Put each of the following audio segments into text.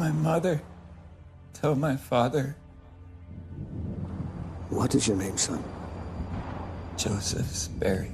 my mother. Tell my father. What is your name, son? Joseph Sperry.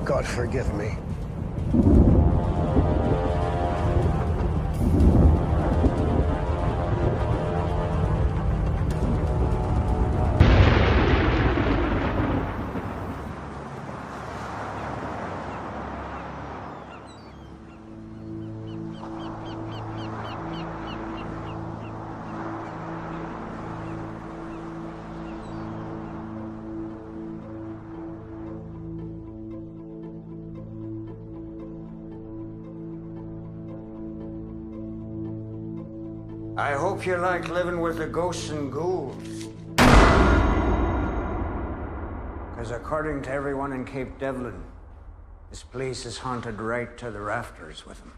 God forgive me. I hope you like living with the ghosts and ghouls. Because according to everyone in Cape Devlin, this place is haunted right to the rafters with them.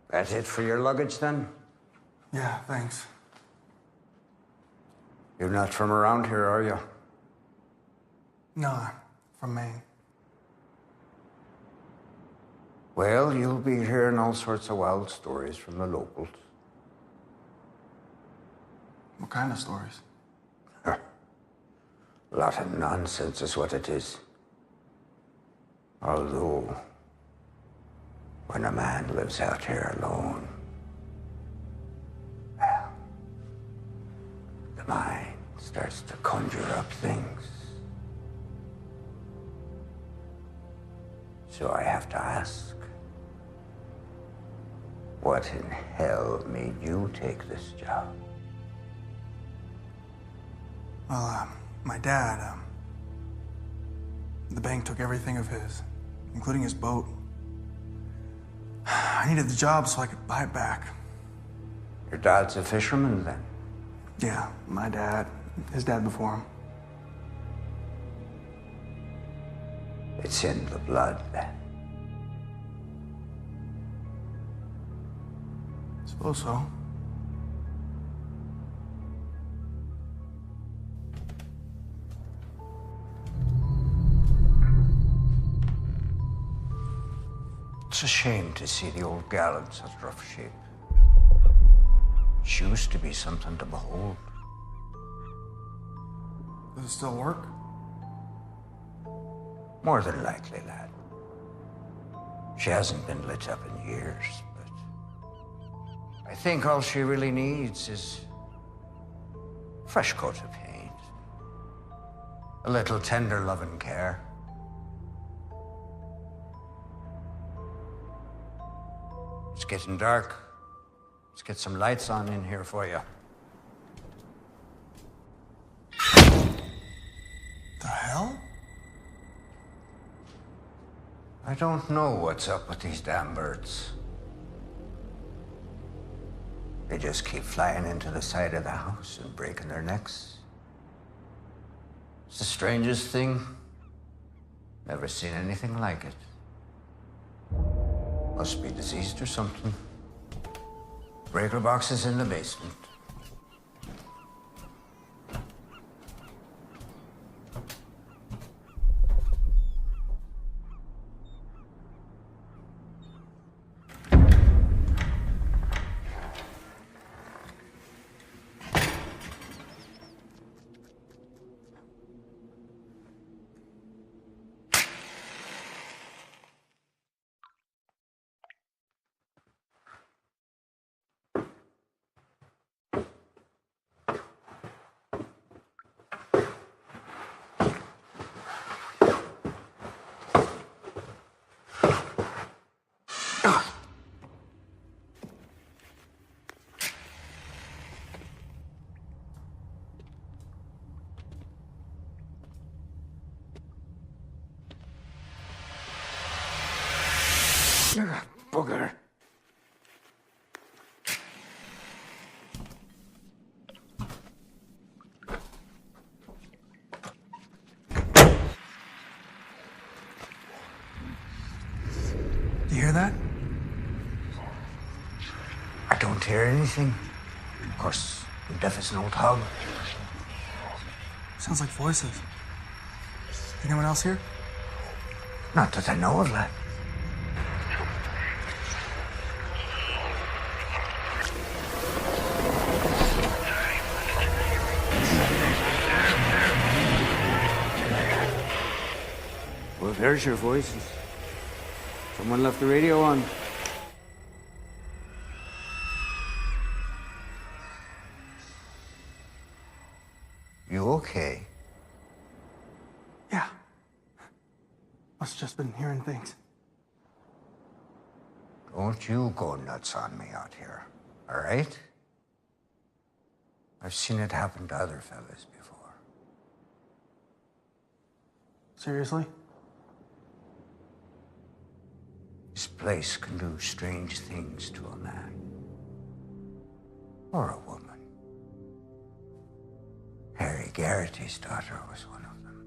That's it for your luggage, then? Yeah, thanks. You're not from around here, are you? No, from Maine. Well, you'll be hearing all sorts of wild stories from the locals. What kind of stories? A lot of nonsense is what it is. Although, when a man lives out here alone, well, the mind starts to conjure up things. So I have to ask, what in hell made you take this job? Well, my dad, the bank took everything of his, including his boat. I needed the job so I could buy it back. Your dad's a fisherman, then? Yeah, my dad, his dad before him. It's in the blood, then. Suppose so. It's a shame to see the old gal in such rough shape. She used to be something to behold. Does it still work? More than likely, lad. She hasn't been lit up in years, but I think all she really needs is a fresh coat of paint, a little tender love and care. It's getting dark. Let's get some lights on in here for you. The hell? I don't know what's up with these damn birds. They just keep flying into the side of the house and breaking their necks. It's the strangest thing. Never seen anything like it. Must be diseased or something. Breaker box is in the basement. Booger. Do you hear that? I don't hear anything. Of course, I'm deaf as an old hog. Sounds like voices. Anyone else here? Not that I know of, lad. Well, there's your voices. Someone left the radio on. You okay? Yeah. Must have just been hearing things. Don't you go nuts on me out here, all right? I've seen it happen to other fellas before. Seriously? This place can do strange things to a man. Or a woman. Harry Garrity's daughter was one of them.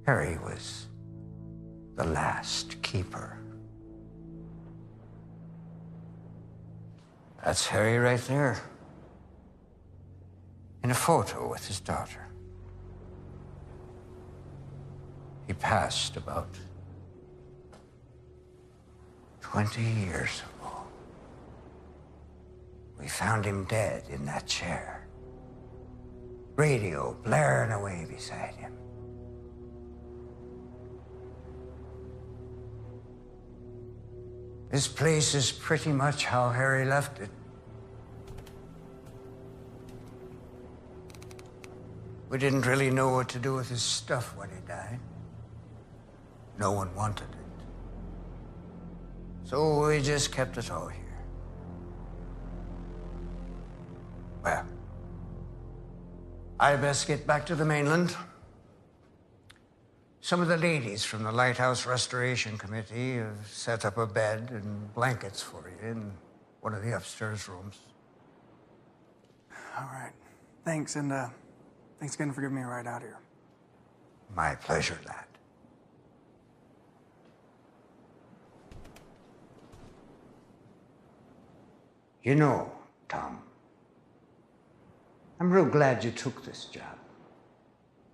Harry was the last keeper. That's Harry right there. In a photo with his daughter. He passed about 20 years ago. We found him dead in that chair. Radio blaring away beside him. This place is pretty much how Harry left it. We didn't really know what to do with his stuff when he died. No one wanted it. So we just kept it all here. Well, I best get back to the mainland. Some of the ladies from the Lighthouse Restoration Committee have set up a bed and blankets for you in one of the upstairs rooms. All right. Thanks, and thanks again for giving me a ride out here. My pleasure, lad. You know, Tom, I'm real glad you took this job.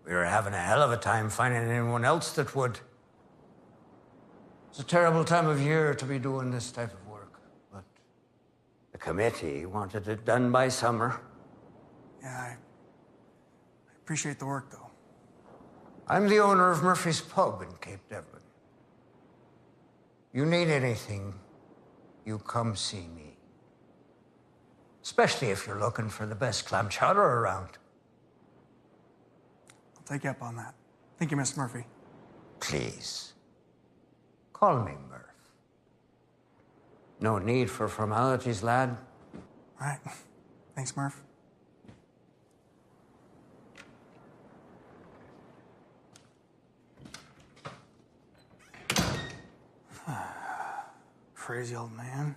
We were having a hell of a time finding anyone else that would. It's a terrible time of year to be doing this type of work, but the committee wanted it done by summer. Yeah, I appreciate the work, though. I'm the owner of Murphy's Pub in Cape Devlin. You need anything, you come see me. Especially if you're looking for the best clam chowder around. I'll take you up on that. Thank you, Mr. Murphy. Please, call me Murph. No need for formalities, lad. All right. Thanks, Murph. Crazy old man.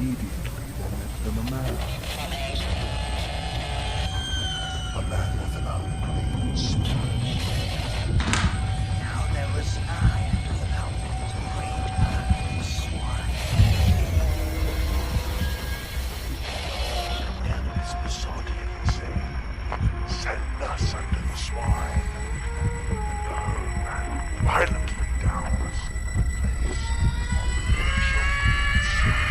Immediately there met them a man. A man with an unclean spirit. Now there was iron without the great iron swine. Demons besought him, saying, "Send us unto the swine." And the herd ran violently down us in the place of the choking sea.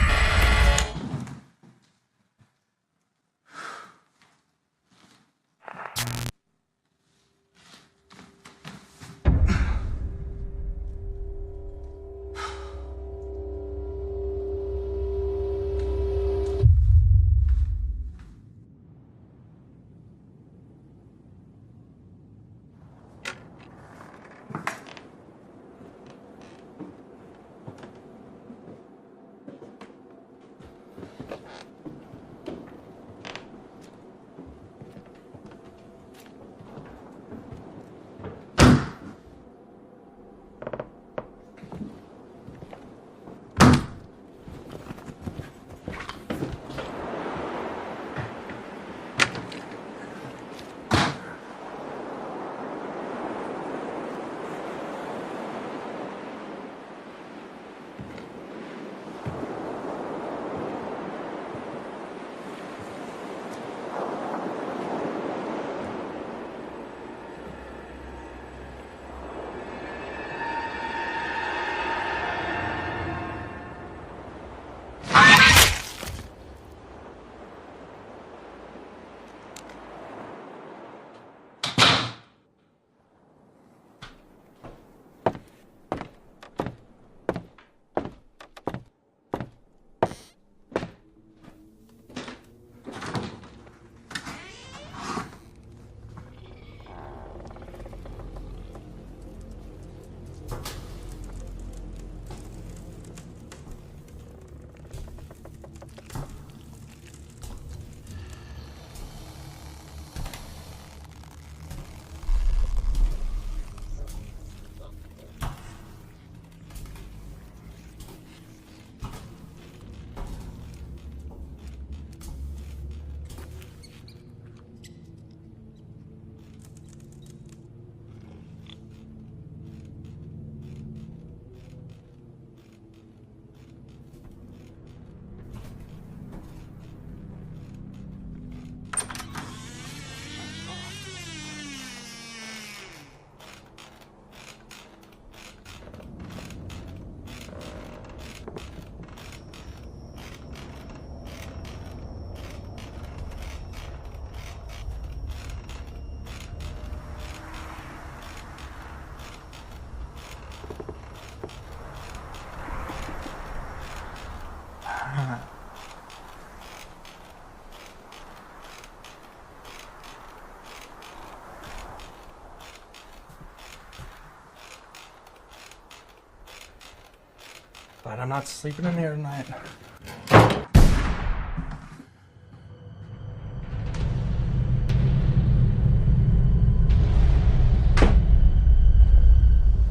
But I'm not sleeping in here tonight.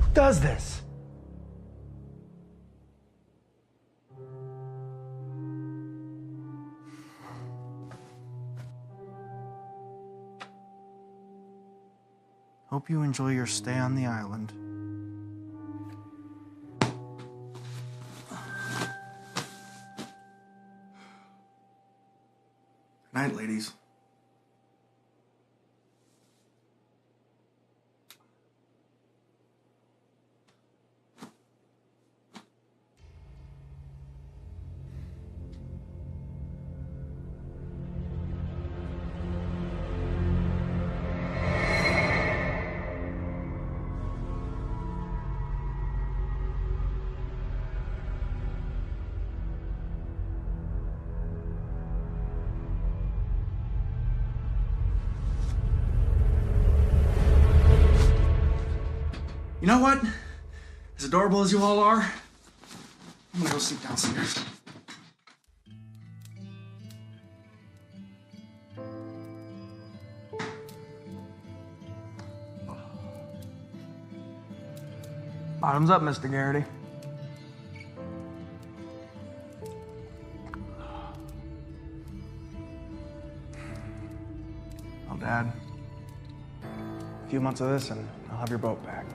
Who does this? Hope you enjoy your stay on the island. Good night, ladies. You know what? As adorable as you all are, I'm gonna go sleep downstairs. Bottoms up, Mr. Garrity. Oh, Dad. A few months of this and I'll have your boat back.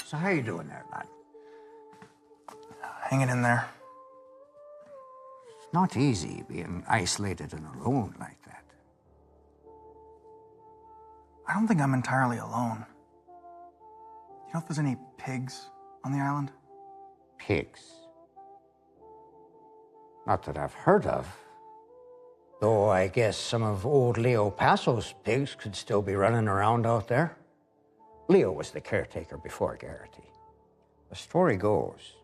So how you doing there, lad? Hanging in there. It's not easy being isolated and alone like that. I don't think I'm entirely alone. You know if there's any pigs on the island? Pigs? Not that I've heard of. Though I guess some of old Leo Passo's pigs could still be running around out there. Leo was the caretaker before Garrity. The story goes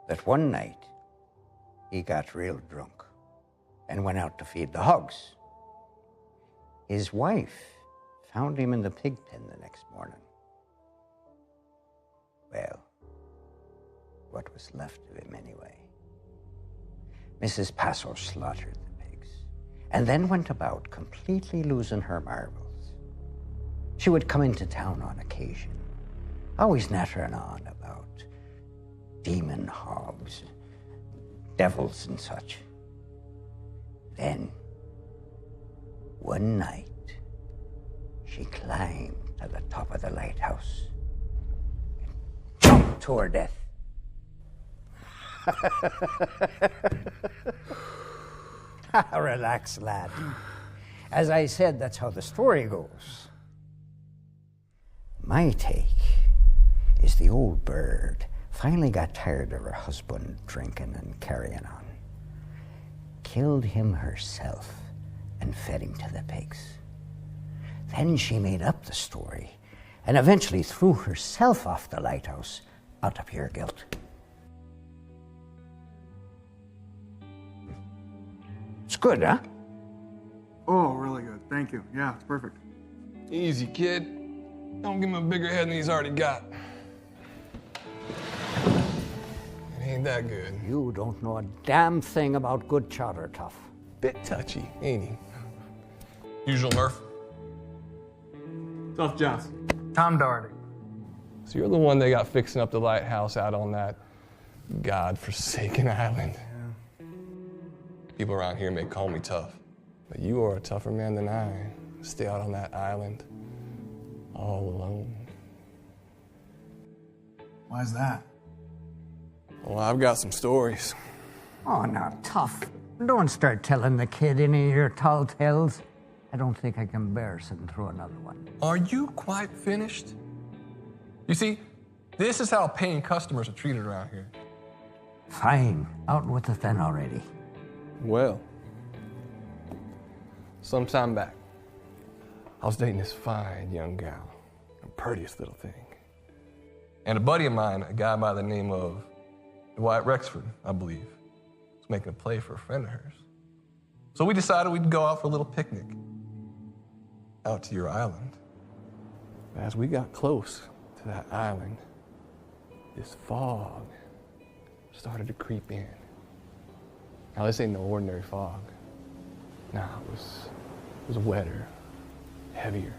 that one night he got real drunk and went out to feed the hogs. His wife found him in the pig pen the next morning. Well, what was left of him anyway. Mrs. Paso slaughtered the pigs and then went about completely losing her marbles. She would come into town on occasion, always nattering on about demon hogs, devils and such. Then, one night, she climbed to the top of the lighthouse and jumped to her death. Relax, lad. As I said, that's how the story goes. My take is the old bird finally got tired of her husband drinking and carrying on. Killed him herself and fed him to the pigs. Then she made up the story and eventually threw herself off the lighthouse out of pure guilt. It's good, huh? Oh, really good. Thank you. Yeah, it's perfect. Easy, kid. Don't give him a bigger head than he's already got. It ain't that good. You don't know a damn thing about good chowder, Tough. Bit touchy, ain't he? Usual Murph. Tough Johnson. Tom Doherty. So you're the one they got fixing up the lighthouse out on that God-forsaken island. Yeah. People around here may call me tough, but you are a tougher man than I. Stay out on that island, all alone. Why is that? Well, I've got some stories. Oh, now, Tough. Don't start telling the kid any of your tall tales. I don't think I can bear sitting through another one. Are you quite finished? You see, this is how paying customers are treated around here. Fine. Out with it then already. Well, some time back, I was dating this fine young gal, the prettiest little thing. And a buddy of mine, a guy by the name of Dwight Rexford, I believe, was making a play for a friend of hers. So we decided we'd go out for a little picnic out to your island. As we got close to that island, this fog started to creep in. Now, this ain't no ordinary fog. No, it was wetter, heavier,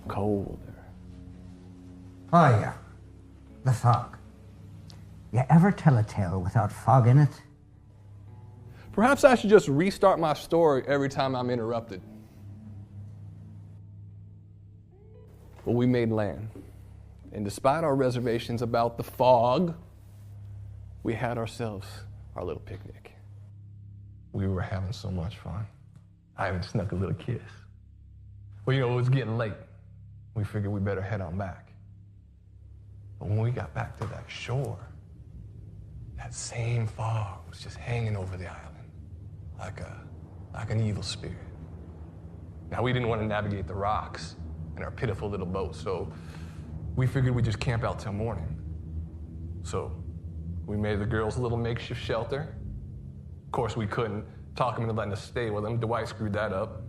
colder. Oh, yeah. The fog. You ever tell a tale without fog in it? Perhaps I should just restart my story every time I'm interrupted. But we made land. And despite our reservations about the fog, we had ourselves our little picnic. We were having so much fun. I even snuck a little kiss. Well, it was getting late. We figured we better head on back. But when we got back to that shore, that same fog was just hanging over the island, like an evil spirit. Now, we didn't want to navigate the rocks in our pitiful little boat, so we figured we'd just camp out till morning. So we made the girls a little makeshift shelter. Of course, we couldn't talk them into letting us stay with them. Dwight screwed that up.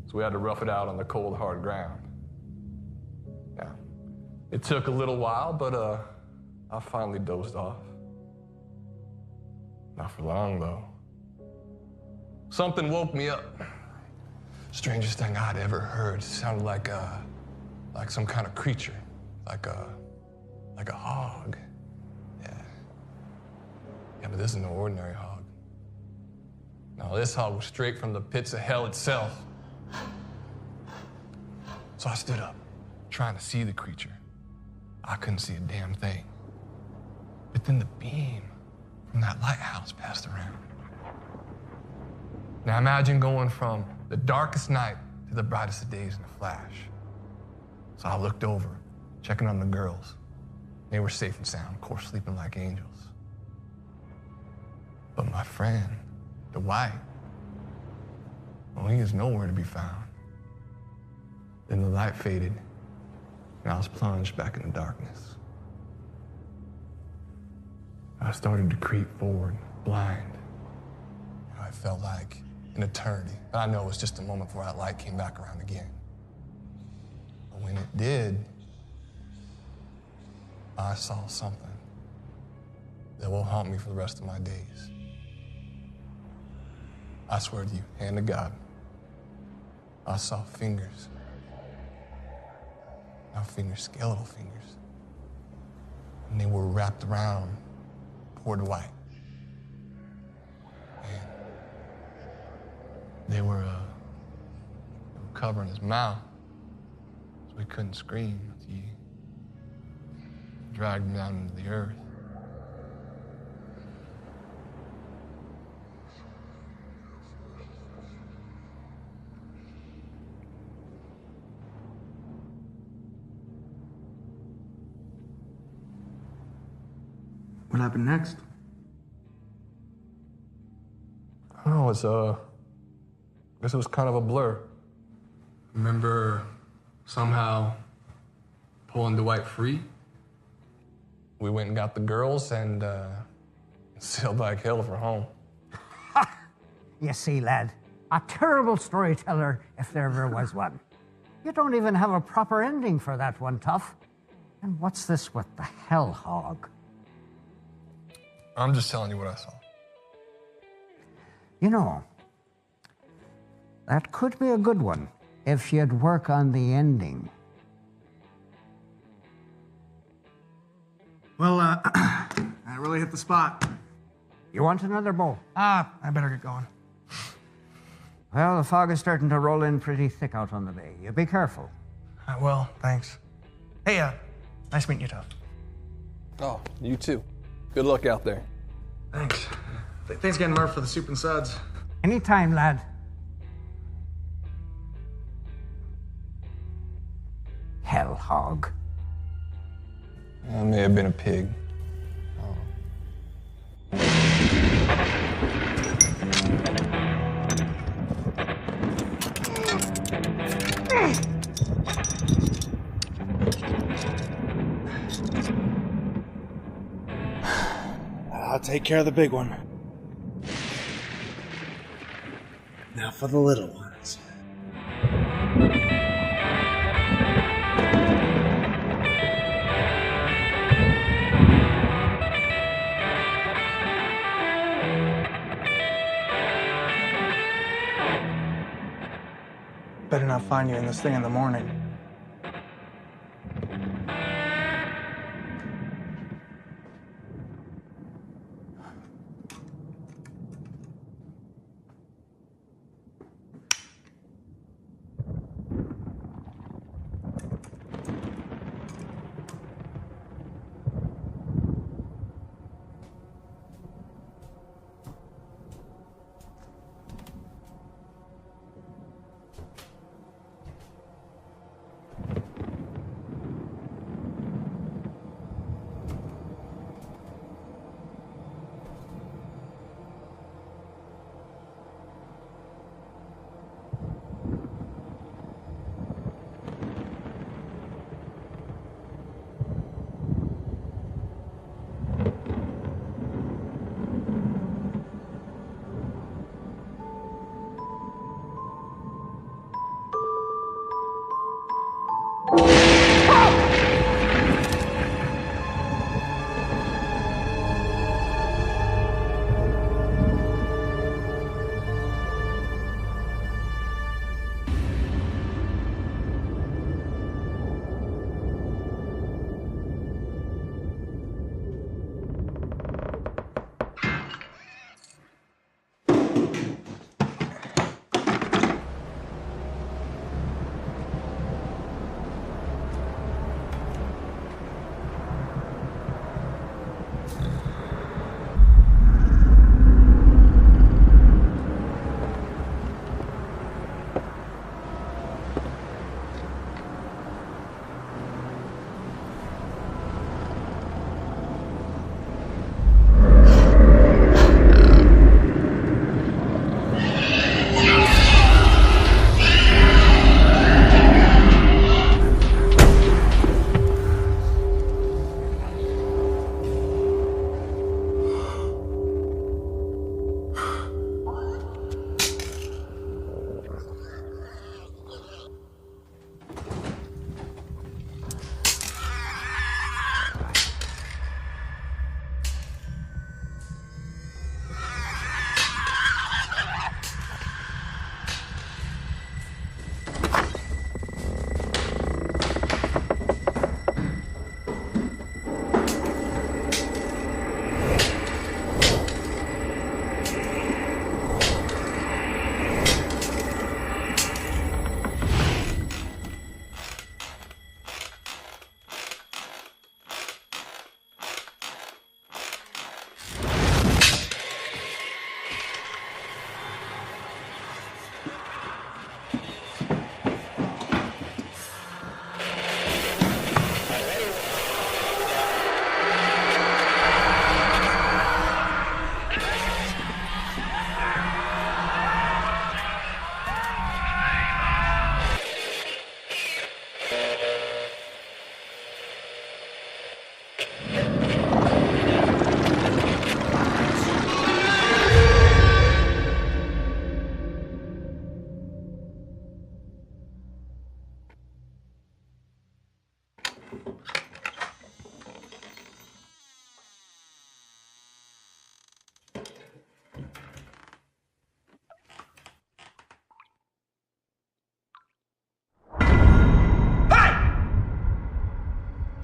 So we had to rough it out on the cold, hard ground. Yeah. It took a little while, but I finally dozed off. Not for long, though. Something woke me up. Strangest thing I'd ever heard. It sounded like some kind of creature, like a hog. Yeah, but this is no ordinary hog. No, this hog was straight from the pits of hell itself. So I stood up, trying to see the creature. I couldn't see a damn thing. But then the beam from that lighthouse passed around. Now imagine going from the darkest night to the brightest of days in a flash. So I looked over, checking on the girls. They were safe and sound, of course, sleeping like angels. But my friend, Dwight, well, he is nowhere to be found. Then the light faded, and I was plunged back in the darkness. I started to creep forward, blind. I felt like an eternity, but I know it was just a moment before that light came back around again. But when it did, I saw something that will haunt me for the rest of my days. I swear to you, hand to God, I saw fingers. Not fingers, skeletal fingers. And they were wrapped around poor Dwight. And they were covering his mouth so he couldn't scream until you dragged him down into the earth. What happened next? I don't know, I guess it was kind of a blur. Remember somehow pulling Dwight free? We went and got the girls and sailed like hell for home. You see, lad, a terrible storyteller if there ever was one. You don't even have a proper ending for that one, Tough. And what's this with the hell hog? I'm just telling you what I saw. You know, that could be a good one if you'd work on the ending. Well, I really hit the spot. You want another bowl? I better get going. Well, the fog is starting to roll in pretty thick out on the bay. You be careful. Well, thanks. Hey, nice meeting you, Tough. Oh, you too. Good luck out there. Thanks. Thanks again, Murph, for the soup and suds. Anytime, lad. Hell hog. I may have been a pig. I'll take care of the big one. Now for the little ones. Better not find you in this thing in the morning.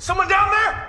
Someone down there?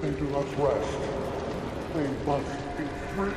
They do not rest. They must be free.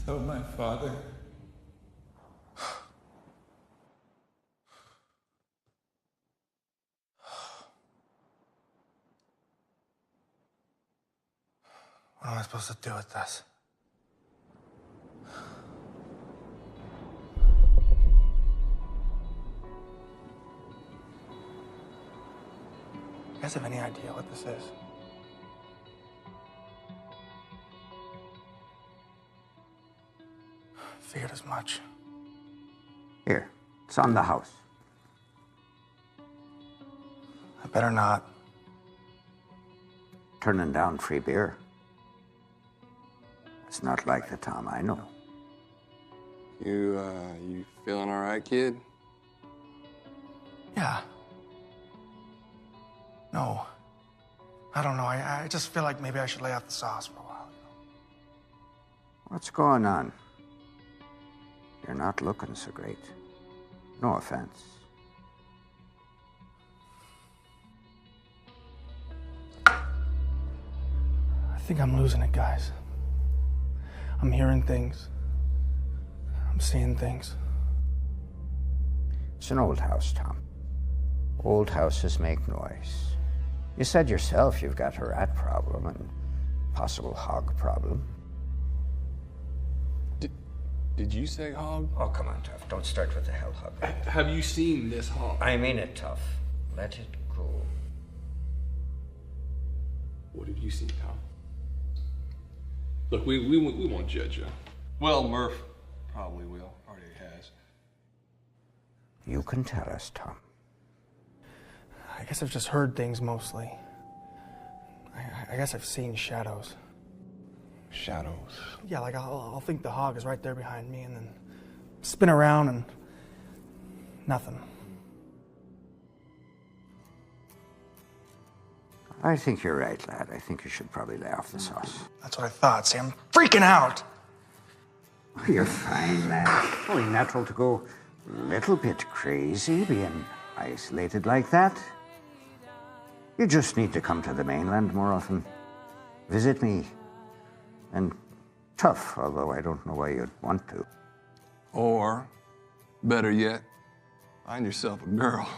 Tell my father. What am I supposed to do with this? You guys have any idea what this is? Figured as much. Here, it's on the house. I better not. Turning down free beer. It's not like the Tom I know. You feeling all right, kid? Yeah. No. I don't know. I just feel like maybe I should lay off the sauce for a while. What's going on? You're not looking so great. No offense. I think I'm losing it, guys. I'm hearing things. I'm seeing things. It's an old house, Tom. Old houses make noise. You said yourself you've got a rat problem and possible hog problem. Did you say hog? Oh, come on, Tough. Don't start with the hell hog. Have you seen this hog? I mean it, Tough. Let it go. What have you seen, Tom? Look, we won't judge you. Well, Murph probably will. Already has. You can tell us, Tom. I guess I've just heard things mostly. I guess I've seen shadows. Shadows. Yeah, like I'll think the hog is right there behind me and then spin around and nothing. I think you're right, lad. I think you should probably lay off the sauce. That's what I thought. See, I'm freaking out. Oh, you're fine, lad. Only natural to go a little bit crazy being isolated like that. You just need to come to the mainland more often. Visit me. And Tough, although I don't know why you'd want to. Or, better yet, find yourself a girl.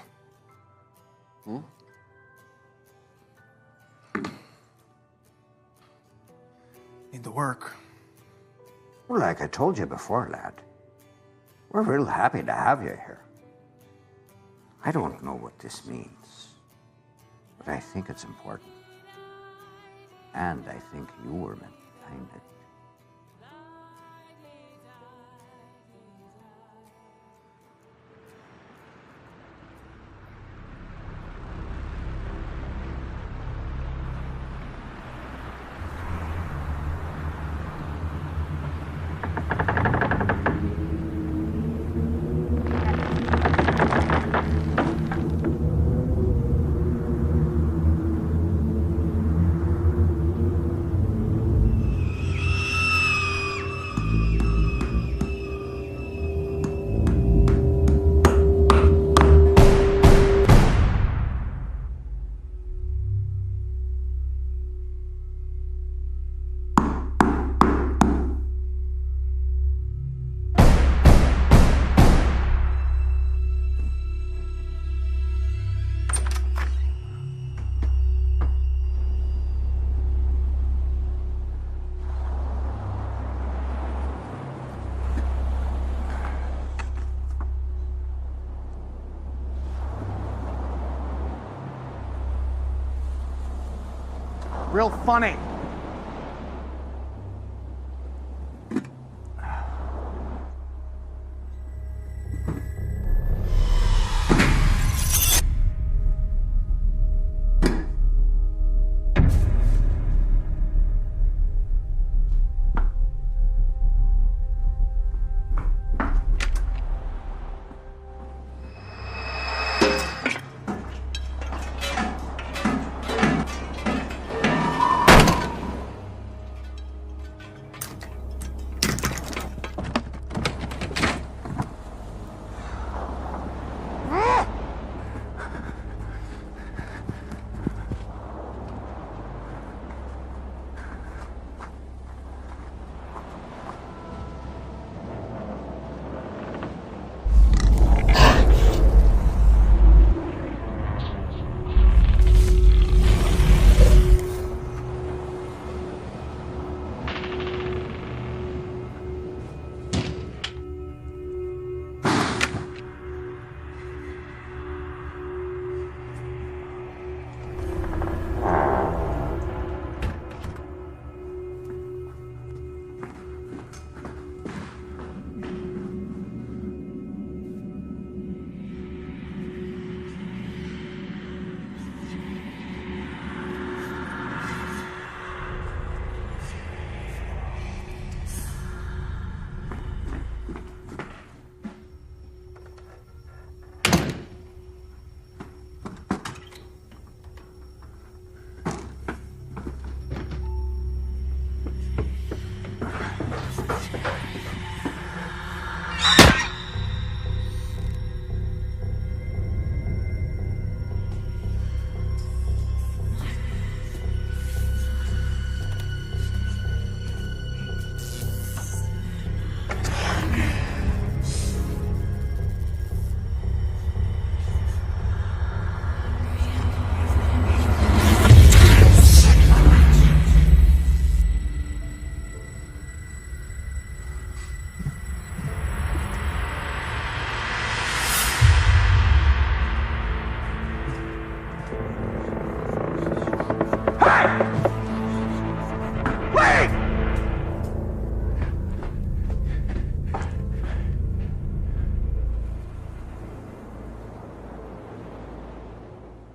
Need the work. Well, like I told you before, lad, we're real happy to have you here. I don't know what this means, but I think it's important. And I think you were meant behind it. Real funny.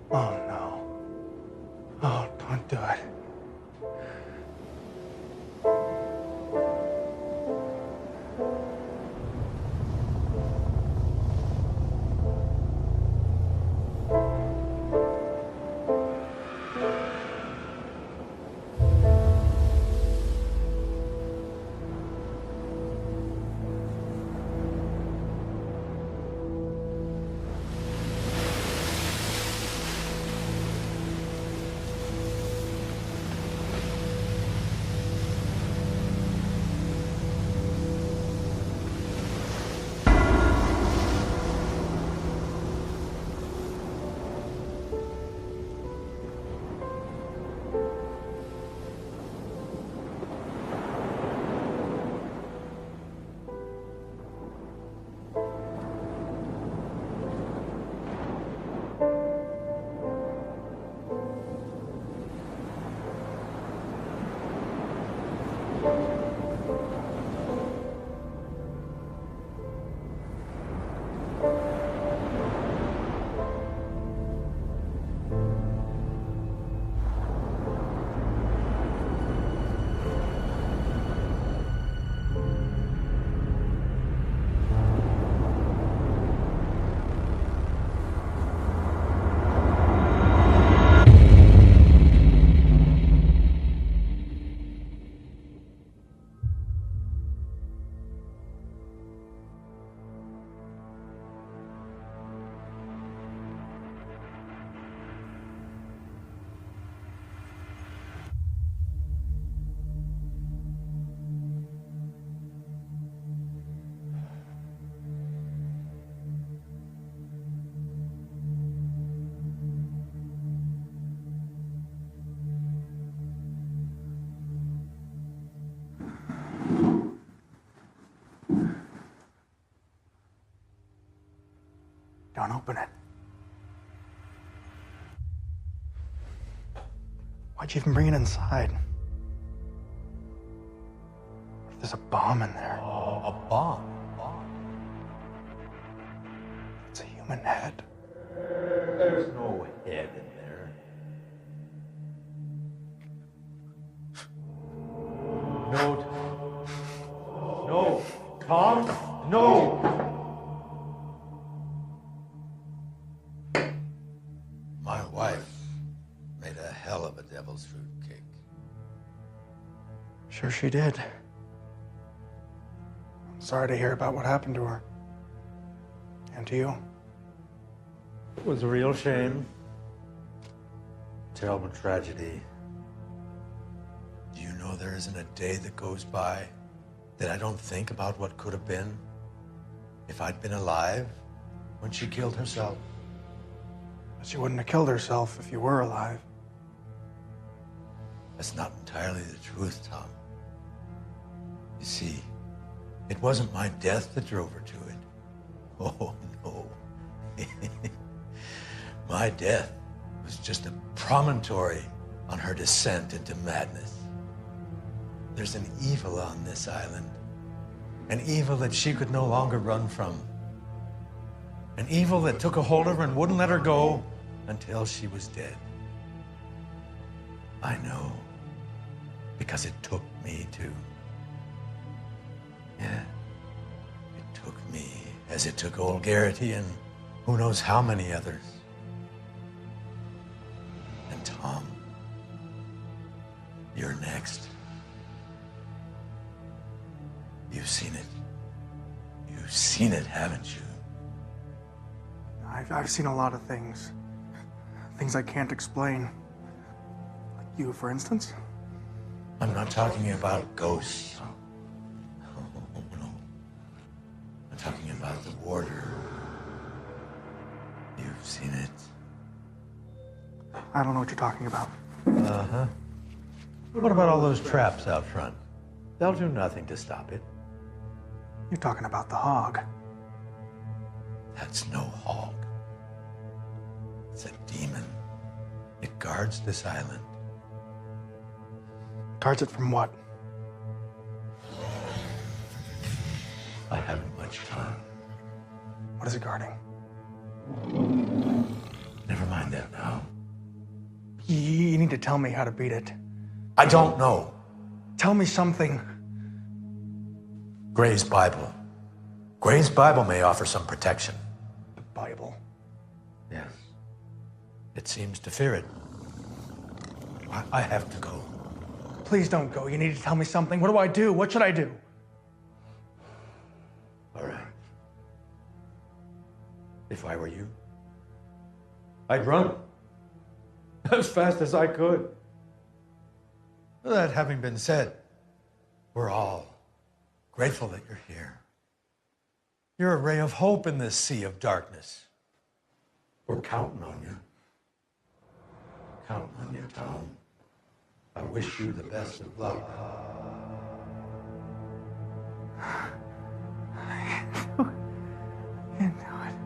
Oh, no. Oh, don't do it. Don't open it. Why'd you even bring it inside? What if there's a bomb in there? A bomb? It's a human head. There's no head in there. No. No. Tom? No! My wife made a hell of a devil's fruit cake. Sure she did. I'm sorry to hear about what happened to her. And to you. It was a real shame. Terrible tragedy. Do you know there isn't a day that goes by that I don't think about what could have been if I'd been alive when she killed herself? But she wouldn't have killed herself if you were alive. That's not entirely the truth, Tom. You see, it wasn't my death that drove her to it. Oh, no. My death was just a promontory on her descent into madness. There's an evil on this island, an evil that she could no longer run from, an evil that took a hold of her and wouldn't let her go until she was dead. I know, because it took me too. Yeah, it took me as it took old Garrity and who knows how many others. And Tom, you're next. You've seen it. You've seen it, haven't you? I've seen a lot of things. Things I can't explain. Like you, for instance. I'm not talking about ghosts. Oh, no. I'm talking about the warder. You've seen it. I don't know what you're talking about. Uh-huh. What about all those traps out front? They'll do nothing to stop it. You're talking about the hog. That's no hog. It's a demon. It guards this island. Guards it from what? I haven't much time. What is it guarding? Never mind that now. You need to tell me how to beat it. I don't know. Tell me something. Gray's Bible. Gray's Bible may offer some protection. The Bible? Yes. It seems to fear it. I have to go. Please don't go. You need to tell me something. What do I do? What should I do? All right. If I were you, I'd run as fast as I could. That having been said, we're all grateful that you're here. You're a ray of hope in this sea of darkness. We're counting on you. Counting on you, Tom. I wish you the best of luck. Can't do it.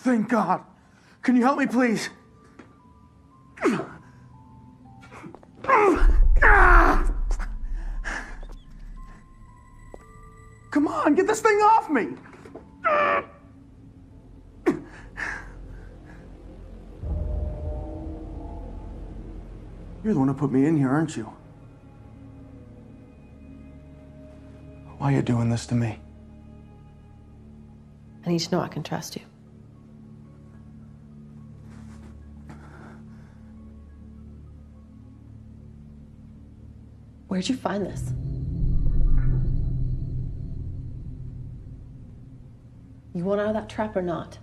Thank God. Can you help me, please? Come on, get this thing off me! You're the one who put me in here, aren't you? Why are you doing this to me? I need to know I can trust you. Where'd you find this? You want out of that trap or not?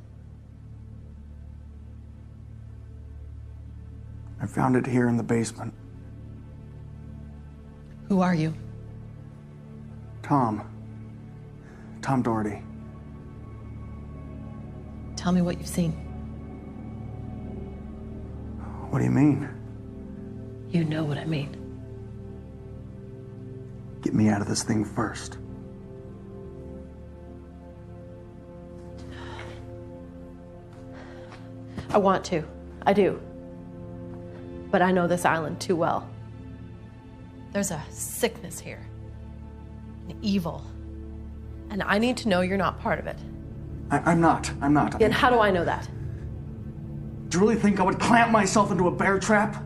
found it here in the basement. Who are you? Tom Doherty. Tell me what you've seen. What do you mean? You know what I mean. Get me out of this thing first. I want to. I do. But I know this island too well. There's a sickness here. An evil. And I need to know you're not part of it. I'm not. Then how do I know that? Do you really think I would clamp myself into a bear trap?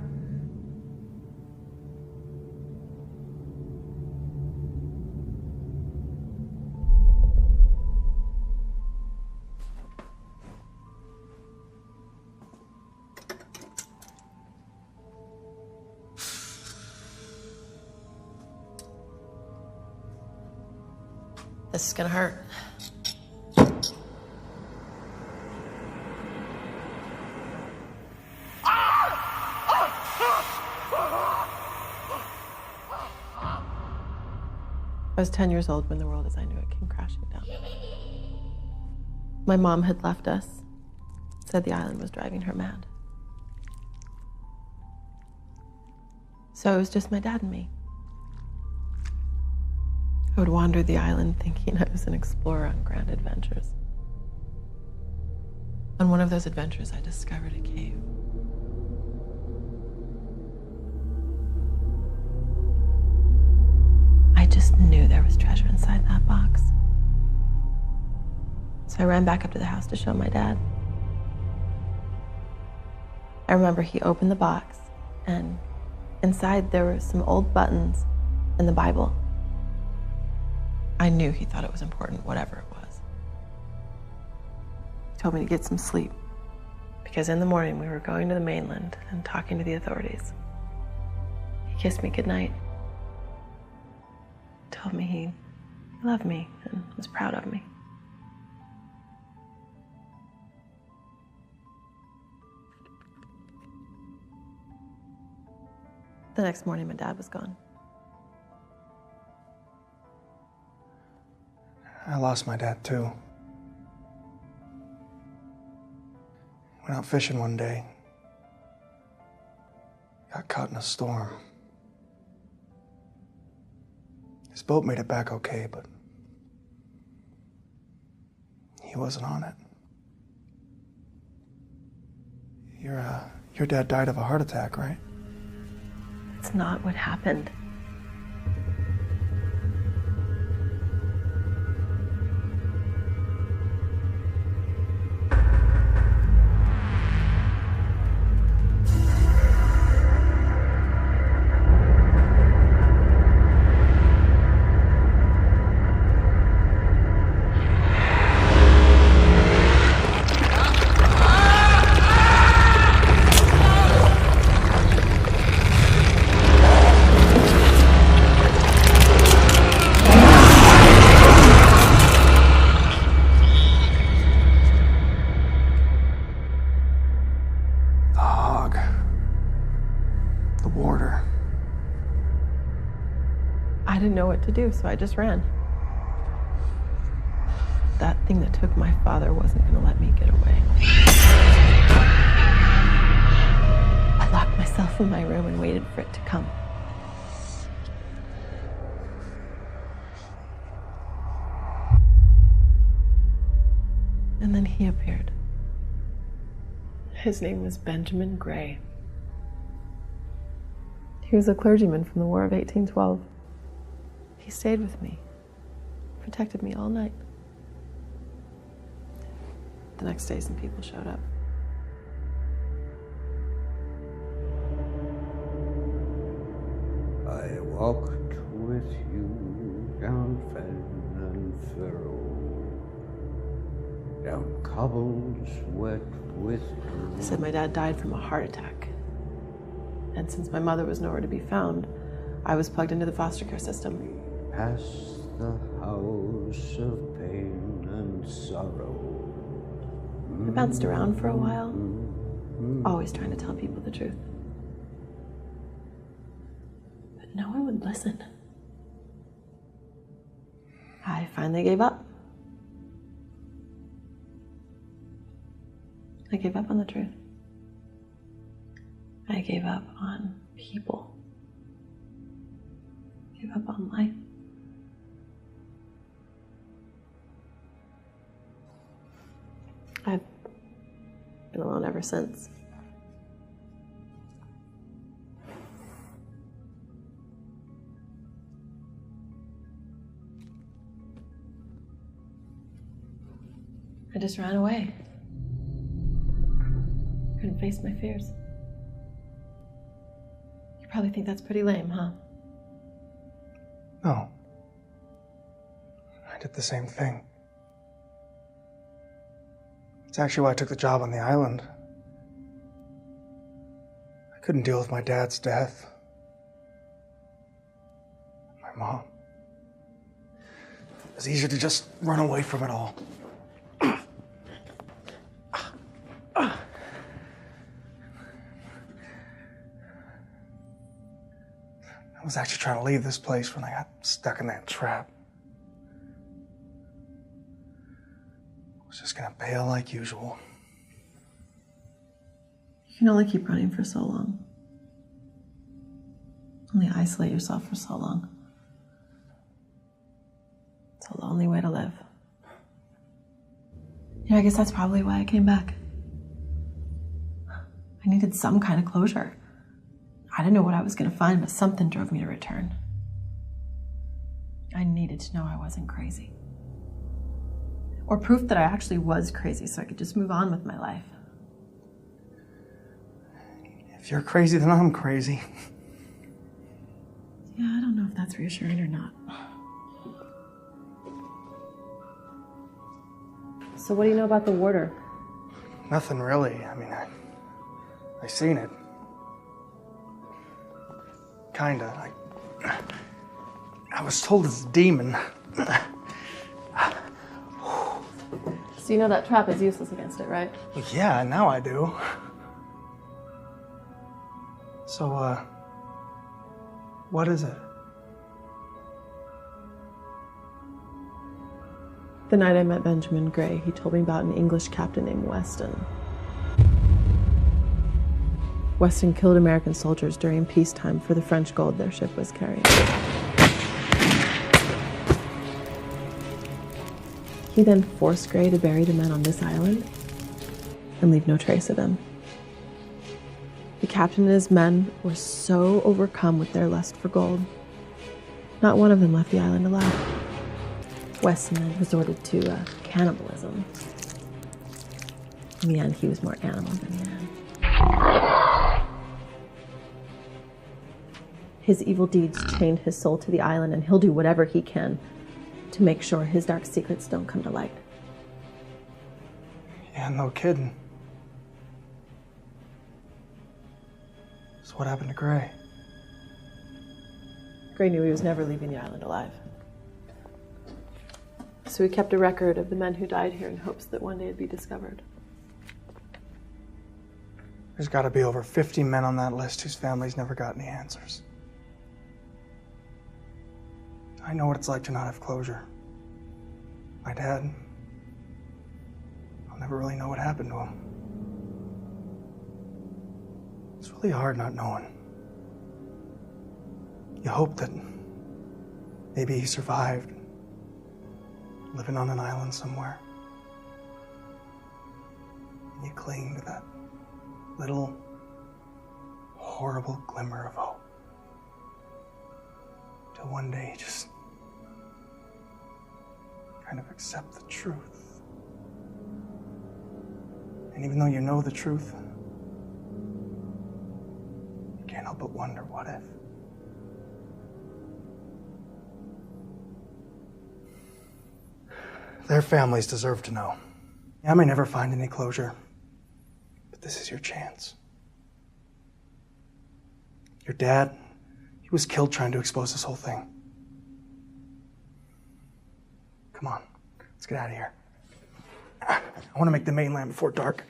This is gonna hurt. I was 10 years old when the world as I knew it came crashing down. My mom had left us, said the island was driving her mad. So it was just my dad and me. I would wander the island thinking I was an explorer on grand adventures. On one of those adventures, I discovered a cave. I just knew there was treasure inside that box. So I ran back up to the house to show my dad. I remember he opened the box, and inside there were some old buttons and the Bible. I knew he thought it was important, whatever it was. He told me to get some sleep, because in the morning we were going to the mainland and talking to the authorities. He kissed me goodnight. Told me he loved me and was proud of me. The next morning, my dad was gone. I lost my dad, too. Went out fishing one day. Got caught in a storm. His boat made it back okay, but he wasn't on it. Your dad died of a heart attack, right? That's not what happened. I didn't know what to do, so I just ran. That thing that took my father wasn't going to let me get away. I locked myself in my room and waited for it to come. And then he appeared. His name was Benjamin Gray. He was a clergyman from the War of 1812. He stayed with me, protected me all night. The next day, some people showed up. I walked with you down fen and furrow, down cobbles wet with dew. They said my dad died from a heart attack. And since my mother was nowhere to be found, I was plugged into the foster care system. Past the house of pain and sorrow. I bounced around for a while, always trying to tell people the truth. No one would listen. I finally gave up. I gave up on the truth. I gave up on people. I gave up on life. I've been alone ever since. I just ran away. Couldn't face my fears. You probably think that's pretty lame, huh? No. I did the same thing. It's actually why I took the job on the island. I couldn't deal with my dad's death. My mom. It was easier to just run away from it all. I was actually trying to leave this place when I got stuck in that trap. I was just gonna bail like usual. You can only keep running for so long. Only isolate yourself for so long. It's a lonely way to live. Yeah, I guess that's probably why I came back. I needed some kind of closure. I didn't know what I was going to find, but something drove me to return. I needed to know I wasn't crazy. Or proof that I actually was crazy so I could just move on with my life. If you're crazy, then I'm crazy. Yeah, I don't know if that's reassuring or not. So what do you know about the warder? Nothing really. I mean, I seen it. Kinda. I was told it's a demon. So you know that trap is useless against it, right? Well, yeah, now I do. So, what is it? The night I met Benjamin Gray, he told me about an English captain named Weston. Weston killed American soldiers during peacetime for the French gold their ship was carrying. He then forced Gray to bury the men on this island and leave no trace of them. The captain and his men were so overcome with their lust for gold, not one of them left the island alive. Weston then resorted to cannibalism. In the end, he was more animal than man. His evil deeds chained his soul to the island, and he'll do whatever he can to make sure his dark secrets don't come to light. Yeah, no kidding. So what happened to Gray? Gray knew he was never leaving the island alive. So he kept a record of the men who died here in hopes that one day it'd be discovered. There's got to be over 50 men on that list whose families never got any answers. I know what it's like to not have closure. My dad, I'll never really know what happened to him. It's really hard not knowing. You hope that maybe he survived, living on an island somewhere. And you cling to that little horrible glimmer of hope. Till one day you just kind of accept the truth. And even though you know the truth, you can't help but wonder, what if? Their families deserve to know. I may never find any closure, but this is your chance. Your dad, he was killed trying to expose this whole thing. Come on, let's get out of here. I want to make the mainland before dark.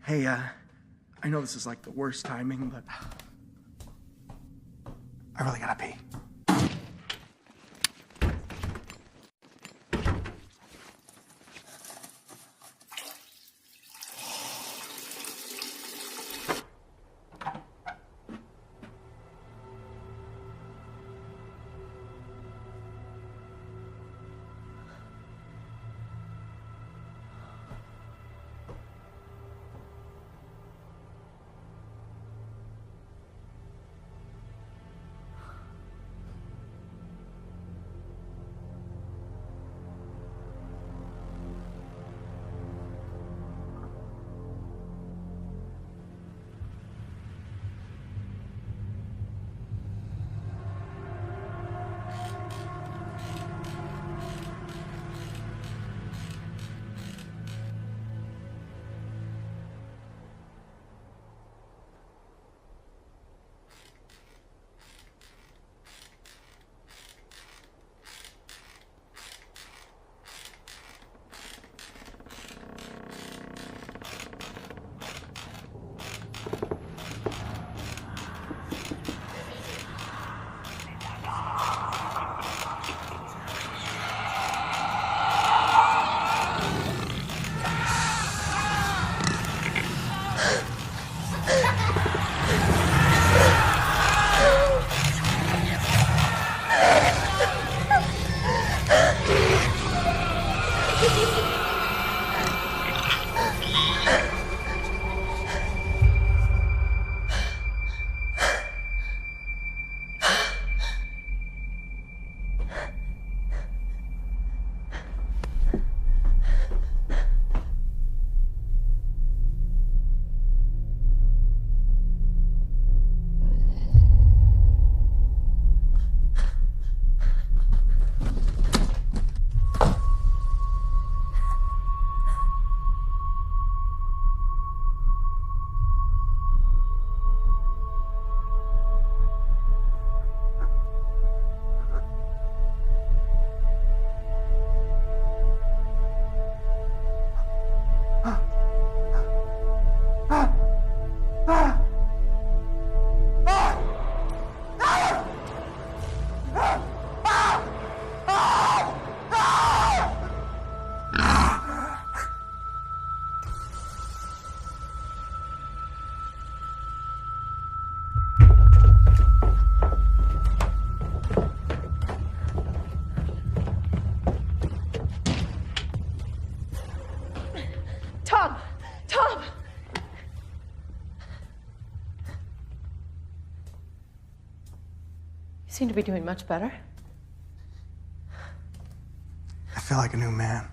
Hey, I know this is like the worst timing, but I really gotta pee. You seem to be doing much better. I feel like a new man.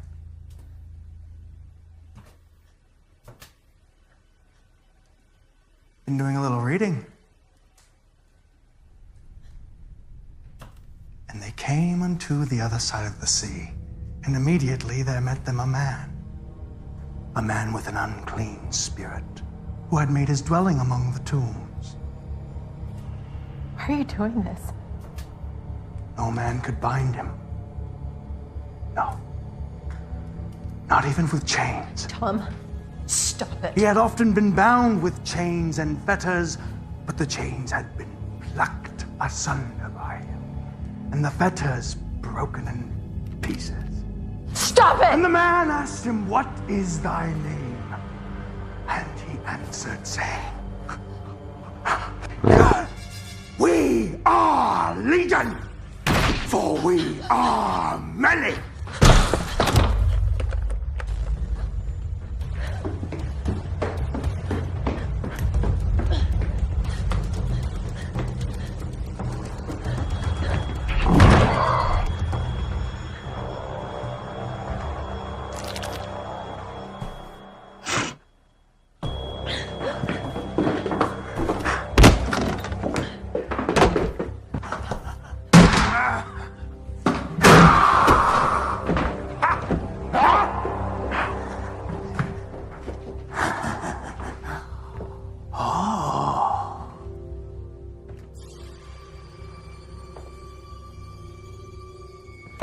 Been doing a little reading. And they came unto the other side of the sea, and immediately there met them a man with an unclean spirit, who had made his dwelling among the tombs. Why are you doing this? No man could bind him. No. Not even with chains. Tom, stop it. He had often been bound with chains and fetters, but the chains had been plucked asunder by him, and the fetters broken in pieces. Stop it! And the man asked him, "What is thy name?" And he answered, saying, "We are legion, for we are many."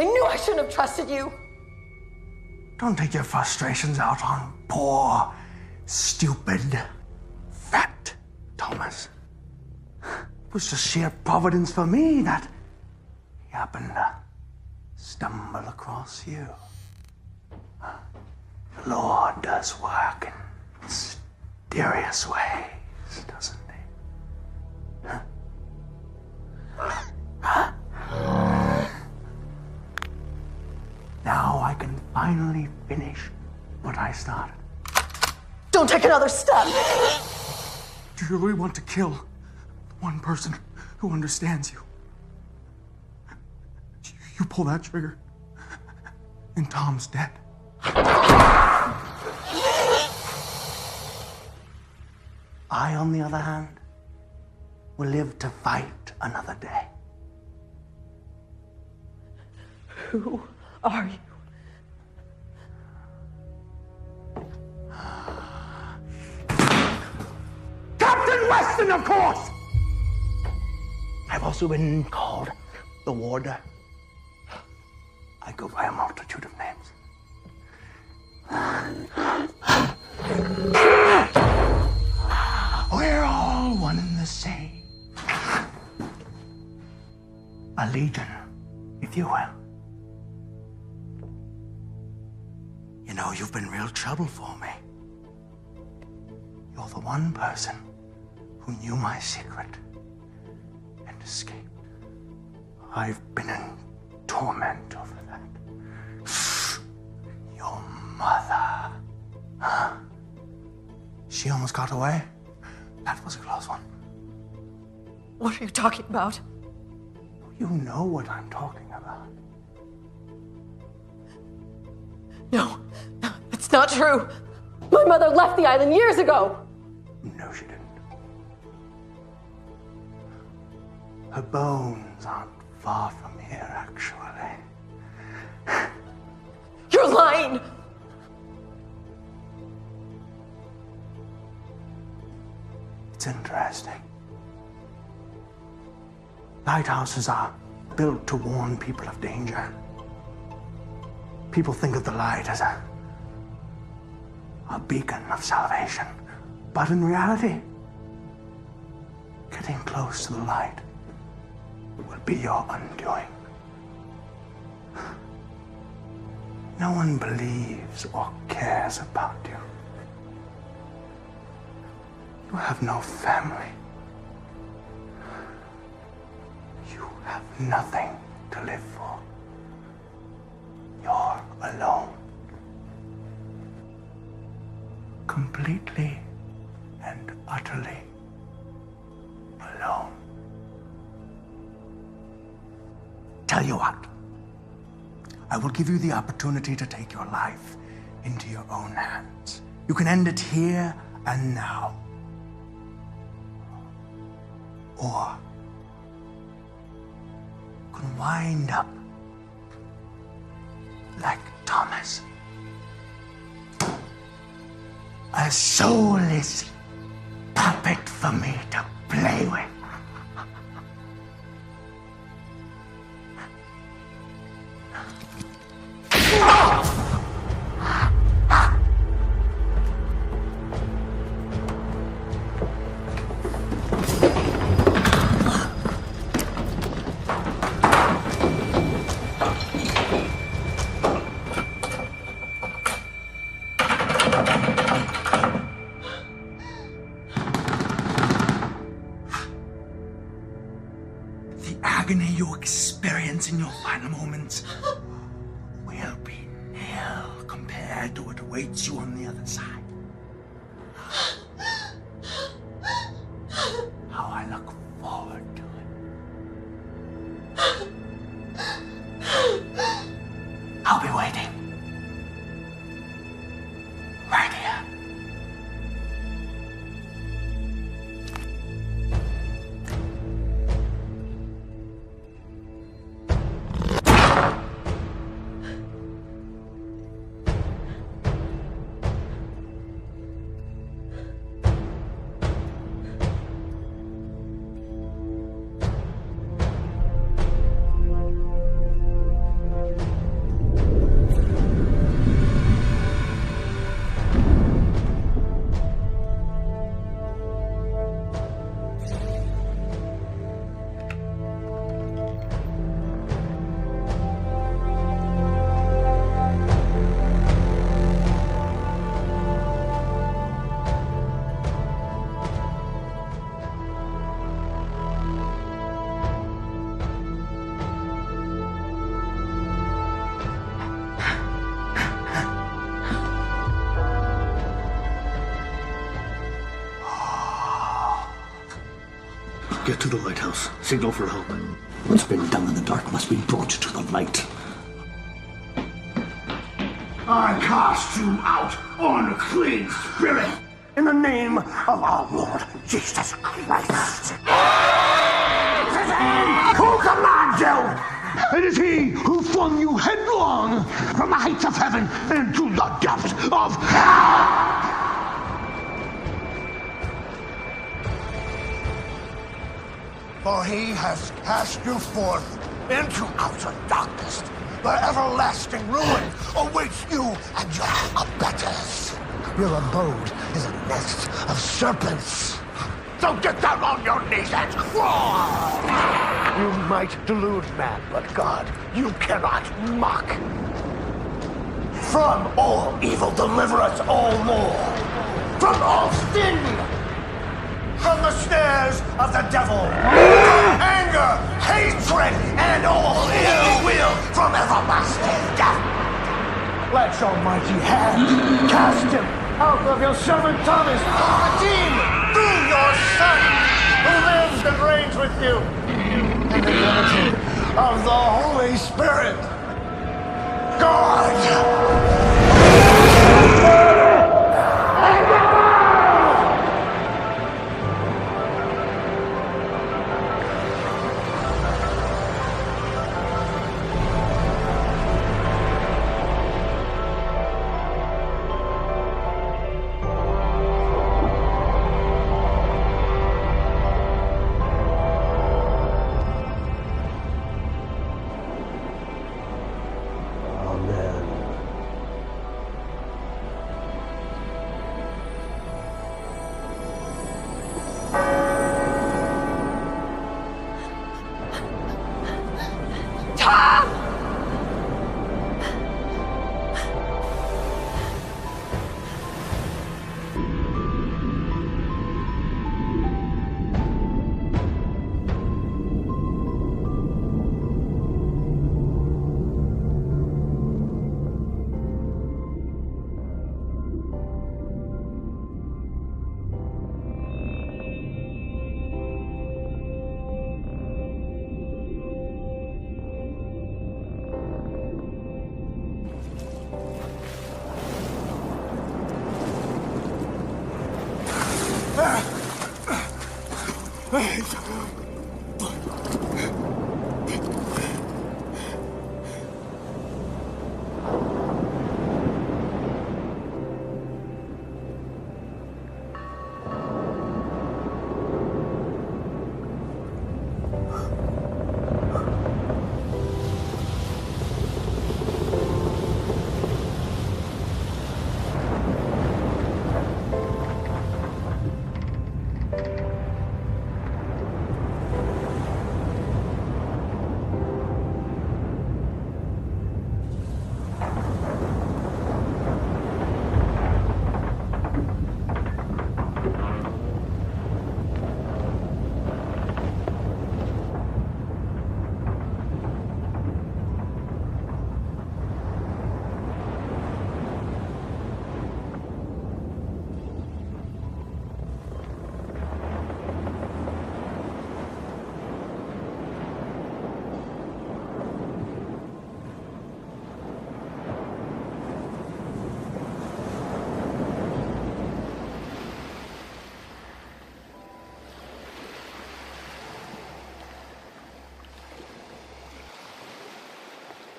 I knew I shouldn't have trusted you. Don't take your frustrations out on poor, Stupid, fat Thomas. It was just sheer providence for me that he happened to stumble across you. The Lord does work in mysterious ways, doesn't he? Now I can finally finish what I started. Don't take another step! Do you really want to kill one person who understands you? You pull that trigger, and Tom's dead. I, on the other hand, will live to fight another day. Who are you? Captain Weston, of course! I've also been called the Warder. I go by a multitude of names. We're all one and the same. A legion, if you will. You know, you've been real trouble for me. You're the one person who knew my secret and escaped. I've been in torment over that. Your mother. Huh? She almost got away. That was a close one. What are you talking about? You know what I'm talking about. No, it's not true. My mother left the island years ago. No, she didn't. Her bones aren't far from here, actually. You're lying! It's interesting. Lighthouses are built to warn people of danger. People think of the light as a beacon of salvation. But in reality, getting close to the light will be your undoing. No one believes or cares about you. You have no family. You have nothing to live for. You're alone. Completely and utterly alone. Tell you what, I will give you the opportunity to take your life into your own hands. You can end it here and now. Or you can wind up like Thomas. A soulless puppet for me to play with. Agony you experience in your final moments will be nil compared to what awaits you on the other side. How I look forward to it. I'll be waiting. Right here. Get to the lighthouse. Signal for help. What's been done in the dark must be brought to the light. I cast you out, unclean spirit, in the name of our Lord Jesus Christ. It is he who commands you! It is he who flung you headlong from the heights of heaven into the depths of hell! For he has cast you forth into outer darkness, where everlasting ruin awaits you and your abettors. Your abode is a nest of serpents. So get down on your knees and crawl! You might delude man, but God, you cannot mock. From all evil deliver us all more. From all sin. From the snares of the devil. From anger, hatred, and all ill will. From everlasting death. Let your mighty hand cast him out of your servant Thomas, redeem through your Son, who lives and reigns with you in the unity of the Holy Spirit. God!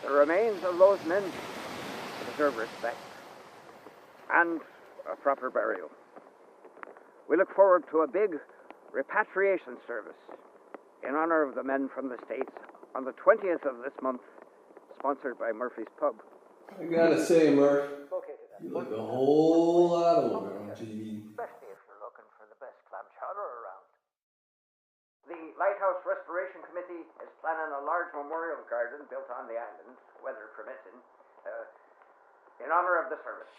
The remains of those men deserve respect and a proper burial. We look forward to a big repatriation service in honor of the men from the States on the 20th of this month, sponsored by Murphy's Pub. I gotta say, Murph, you look a whole lot older on TV. Especially if you're looking for the best clam chowder around. The Lighthouse Restoration Committee is planning a large memorial garden built on the island, weather permitting, in honor of the service.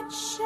that shame.